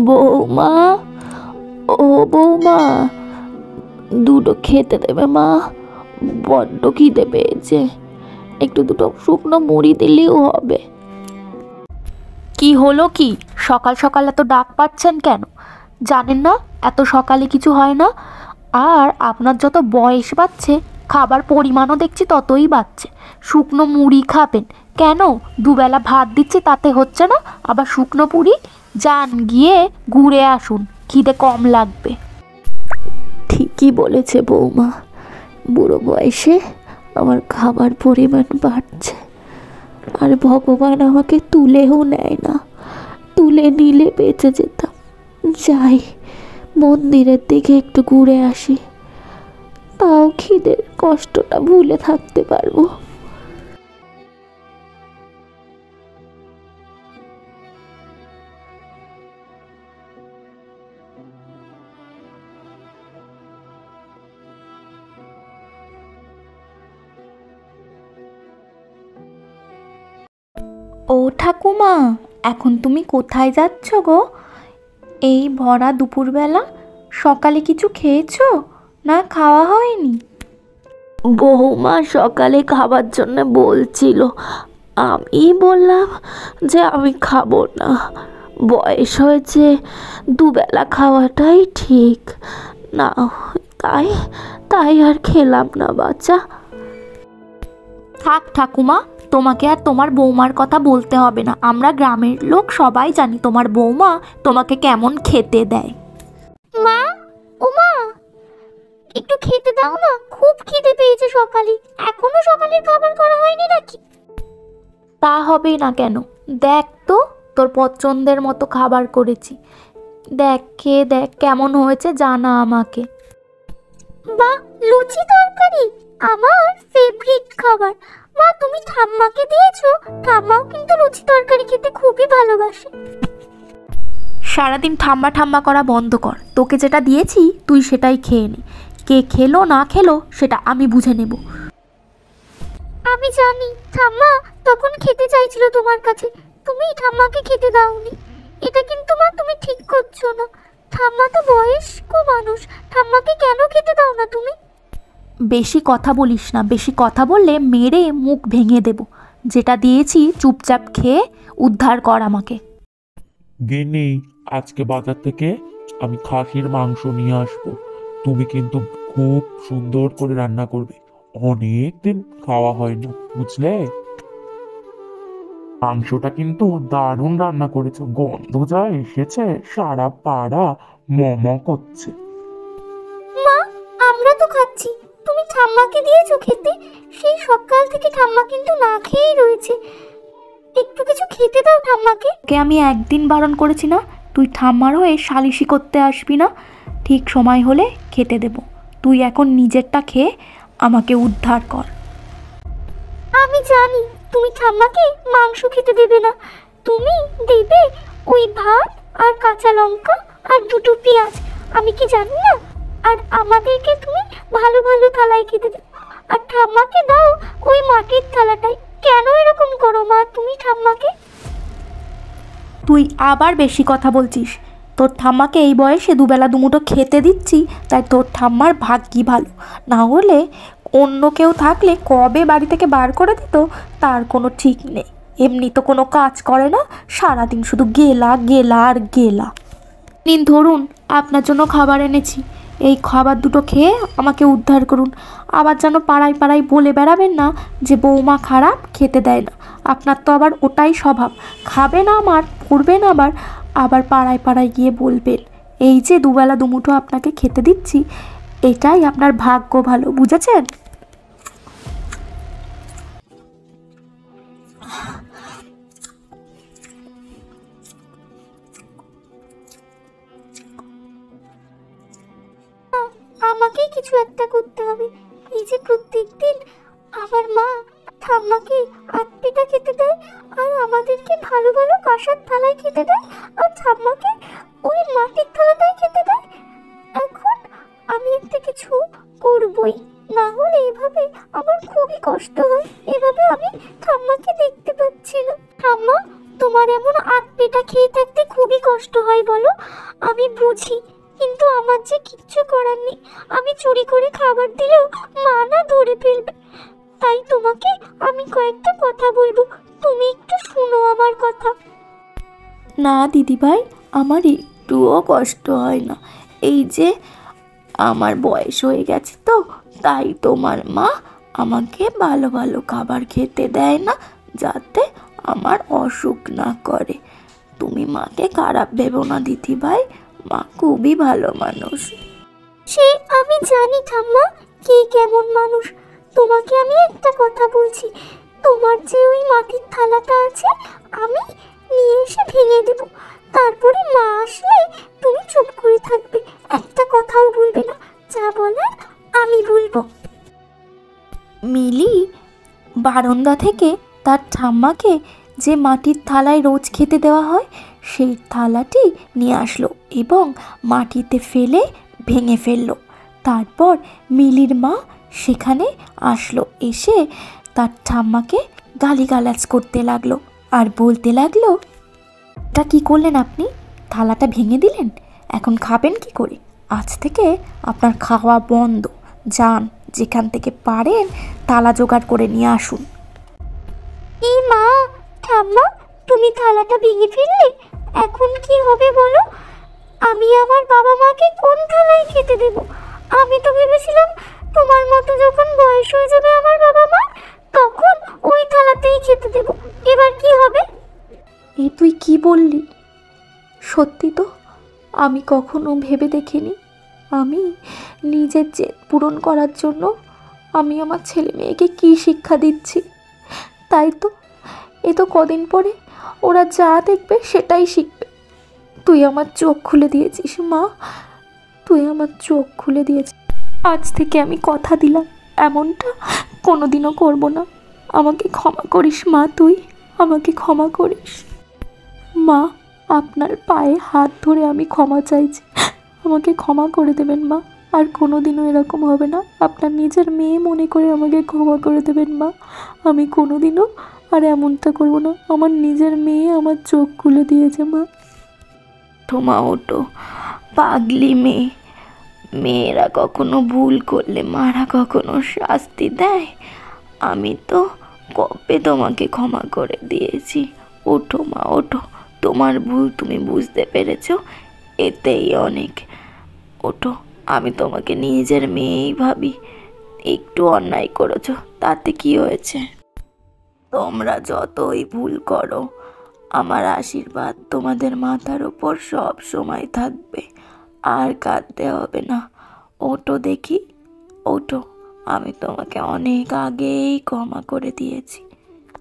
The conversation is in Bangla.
বৌমা, ও বৌমা, দুটো খেতে দেবে মা? বড্ড খিদে পেয়েছে, একটু দুটো শুকনো মুড়ি দিলেও হবে। কি হলো কি, সকাল সকাল এত ডাক পাচ্ছেন কেন? জানেন না এত সকালে কিছু হয় না? আর আপনার যত বয়স বাড়ছে খাবার পরিমাণও দেখছি ততই বাড়ছে। শুকনো মুড়ি খাবেন কেন? দুবেলা ভাত দিচ্ছি তাতে হচ্ছে না, আবার শুকনো মুড়ি? যান গিয়ে ঘুরে আসুন, খিদে কম লাগবে। ঠিকই বলেছে বৌমা, বুড়ো বয়সে আমার খাবার পরিমাণ বাড়ছে, আর ভগবান আমাকে তুলেও নেয় না। তুলে নিলে বেঁচে যেতাম। যাই, মন্দিরের দিকে একটু ঘুরে আসি, তাও খিদের কষ্টটা ভুলে থাকতে পারবো। ও ঠাকুমা, এখন তুমি কোথায় যাচ্ছ গো? এই ভরা দুপুরবেলা? সকালে কিছু খেয়েছো না খাওয়া হয়নি? বৌমা সকালে খাবার জন্য বলছিল, আমি বললাম যে আমি খাবো না, বয়স হয়েছে, দুবেলা খাওয়াটাই ঠিক না। তাই তাই আর খেলাম না বাচ্চা। থাক ঠাকুমা, তোমাকে আর তোমার বৌমার কথা বলতে হবে না, আমরা গ্রামের লোক সবাই জানি তোমার বৌমা তোমাকে কেমন খেতে দেয়। মা, ও মা, একটু খেতে দাও না, খুব খিদে পেয়েছে সকালে। এখনো সকালের খাবার করা হয়নি নাকি? তা হবে না কেন, দেখ তো তোর পছন্দের মতো খাবার করেছি, দেখ খেয়ে দেখ কেমন হয়েছে, জানা আমাকে। বাহ, লুচি তরকারি আমার ফেভারিট খাবার। মা, তুমি ঠাম্মাকে দিয়েছো? ঠাম্মাও কিন্তু লুচি তরকারি খেতে খুবই ভালোবাসে। সারাদিন ঠাম্মা ঠাম্মা করা বন্ধ কর, তোকে যেটা দিয়েছি তুই সেটাই খেয়ে নে। কে খেলো না খেলো সেটা আমি বুঝে নেব। আমি জানি ঠাম্মা তখন খেতে চাইছিল তোমার কাছে, তুমি ঠাম্মাকে খেতে দাওনি। এটা কিন্তু মা তুমি ঠিক করছো না। ঠাম্মা তো বয়স্ক মানুষ, ঠাম্মাকে কেন খেতে দাও না তুমি? বেশি কথা বলিস না, বেশি কথা বললে মেরে মুখ ভেঙে দেব। যেটা দিয়েছি চুপচাপ খেয়ে উদ্ধার কর আমাকে। গিন্নি, আজকে বাজার থেকে আমি খাসির মাংস নিয়ে আসবো। তুমি কিন্তু খুব সুন্দর করে রান্না করবে, অনেক দিন খাওয়া হয় না, বুঝলে? মাংসটা কিন্তু দারুণ রান্না করেছো, গন্ধ যা এসেছে সারা পাড়া মম করছে। মা, আমরা তো খাচ্ছি, তুমি ঠাম্মাকে দিয়েছো খেতে? সেই সকাল থেকে ঠাম্মা কিন্তু না খেয়েই রয়েছে, একটু কিছু খেতে দাও ঠাম্মাকে। কে আমি একদিন বারণ করেছি না তুই ঠাম্মার হয়ে সালিশি করতে আসবি না? ঠিক সময় হলে খেতে দেব, তুই এখন নিজেরটা খেয়ে আমাকে উদ্ধার কর। আমি জানি তুমি ঠাম্মাকে মাংস খেতে দেবে না, তুমি দেবে ওই ভাত আর কাঁচা লঙ্কা আর দুটো পেঁয়াজ। আমি কি জানি না? আর আমাদেরকে তুমি ভালো ভালো থালায় খেতে দাও, আর ঠাম্মাকে দাও ওই মাটির থালাটাই। কেন এরকম করো মা তুমি ঠাম্মাকে? তুই আবার বেশি কথা বলছিস। তোর ঠাম্মাকে এই বয়সে দুবেলা দুমুঠো খেতে দিচ্ছি, তাই তোর ঠাম্মার ভাগ্যি ভালো, না হলে অন্য কেউ থাকলে কবে বাড়ি থেকে বার করে দিত তার কোনো ঠিক নেই। এমনি তো কোনো কাজ করে না, সারাদিন শুধু গেলা গেলা আর গেলা। নিন ধরুন, আপনার জন্য খাবার এনেছি, এই খাবার দুটো খেয়ে আমাকে উদ্ধার করুন। আবার যেন পাড়ায় পাড়ায় বলে বেড়াবেন না যে বৌমা খারাপ, খেতে দেয় না। আপনার তো আবার ওটাই স্বভাব, খাবেন আমার, করবেন আবার, আবার পাড়ায় পাড়ায় গিয়ে বলবেন। এই যে দুবেলা দুমুঠো আপনাকে খেতে দিচ্ছি, এটাই আপনার ভাগ্য ভালো, বুঝেছেন? আমাকেই কিছু একটা করতে হবে। এই যে প্রত্যেকদিন আমার মা ঠাম্মাকে আটপিটা খেতে দেয়, আর আমাদেরকে ভালো ভালো কাঁসার থালায় খেতে দেয়, আর ঠাম্মাকে ওই মাটির থালাটাই খেতে দেয়। এখন আমি একটা কিছু করবই, না হলে এভাবে আমার খুবই কষ্ট হয়। এভাবে আমি ঠাম্মাকে দেখতে পাচ্ছি না। ঠাম্মা, তোমার এমন আটপিটা খেয়ে থাকতে খুবই কষ্ট হয় বলো? আমি বুঝি, কিন্তু আমার যে কিচ্ছু করার নেই। আমি চুরি করে খাবার দিলেও মা না ধরে ফেলবে। তাই তোমাকে আমি কয়েকটা কথা বলবো, তুমি একটু শোনো আমার কথা। না দিদিভাই, আমার একটুও কষ্ট হয় না। এই যে আমার বয়স হয়ে গেছে তো, তাই তোমার মা আমাকে ভালো ভালো খাবার খেতে দেয় না, যাতে আমার অসুখ না করে। তুমি মাকে খারাপ ভেবো না দিদিভাই, মা খুবই ভালো মানুষ। সে আমি জানি ঠাম্মা, কে কেমন মানুষ। তোমাকে আমি একটা কথা বলছি, তোমার যে ওই মাটির থালাটা আছে, আমি নিয়ে এসে ভেঙে দেব। তারপরে মা আসলে তুমি চুপ করে থাকবে, একটা কথাও বলবে না। যা বলার আমি বলবো। মিলি বারান্দা থেকে তার ঠাম্মাকে যে মাটির থালায় রোজ খেতে দেওয়া হয় সেই থালাটি নিয়ে আসলো এবং মাটিতে ফেলে ভেঙে ফেললো। তারপর মিলির মা সেখানে আসলো, এসে তার ঠাম্মাকে গালিগালাজ করতে লাগলো আর বলতে লাগলো, তা কি করলেন আপনি? থালাটা ভেঙে দিলেন, এখন খাবেন কি করে? আজ থেকে আপনার খাওয়া বন্ধ। যান, যেখান থেকে পারেন তালা জোগাড় করে নিয়ে আসুন। এই মা, ঠাম্মা, তুমি থালাটা ভেঙে ফেললে, এখন কি হবে বলো? আমি আমার বাবা মাকে কোন থালায় খেতে দেব? আমি তো ভেবেছিলাম তোমার মতো যখন বয়স হয়ে যাবে আমার বাবা মা, তখন ওই থালাতেই খেতে দেব। এবার কি হবে? এ তুই কি বললি? সত্যি তো, আমি কখনো ভেবে দেখিনি। আমি নিজের জেদ পূরণ করার জন্য আমি আমার ছেলে মেয়েকে কী শিক্ষা দিচ্ছি। তাই তো, এ তো কদিন পরে ওরা যা দেখবে সেটাই শিখবে। তুই আমার চোখ খুলে দিয়েছিস মা, তুই আমার চোখ খুলে দিয়েছিস। আজ থেকে আমি কথা দিলাম এমনটা কোনোদিনও করব না। আমাকে ক্ষমা করিস মা, তুই আমাকে ক্ষমা করিস। মা, আপনার পায়ে হাত ধরে আমি ক্ষমা চাইছি, আমাকে ক্ষমা করে দেবেন মা। আর কোনোদিনও এরকম হবে না। আপনার নিজের মেয়ে মনে করে আমাকে ক্ষমা করে দেবেন মা। আমি কোনোদিনও আর এমনটা করব না। আমার নিজের মেয়ে আমার চোখ খুলে দিয়েছে মা। মা ওঠো, পাগলি মেয়ে। মেয়েরা কখনো ভুল করলে মারা কখনো শাস্তি দেয়? আমি তো কবে তোমাকে ক্ষমা করে দিয়েছি। ওঠো মা, ওঠো। তোমার ভুল তুমি বুঝতে পেরেছো, এতেই অনেক। ওঠো, আমি তোমাকে নিজের মেয়েই ভাবি। একটু অন্যায় করেছো, তাতে কি হয়েছে? তোমরা যতই ভুল করো, আমার আশীর্বাদ তোমাদের মাথার উপর সব সময় থাকবে। আর কাঁদতে হবে না। ওঠো দেখি, ওঠো। আমি তোমাকে অনেক আগেই ক্ষমা করে দিয়েছি।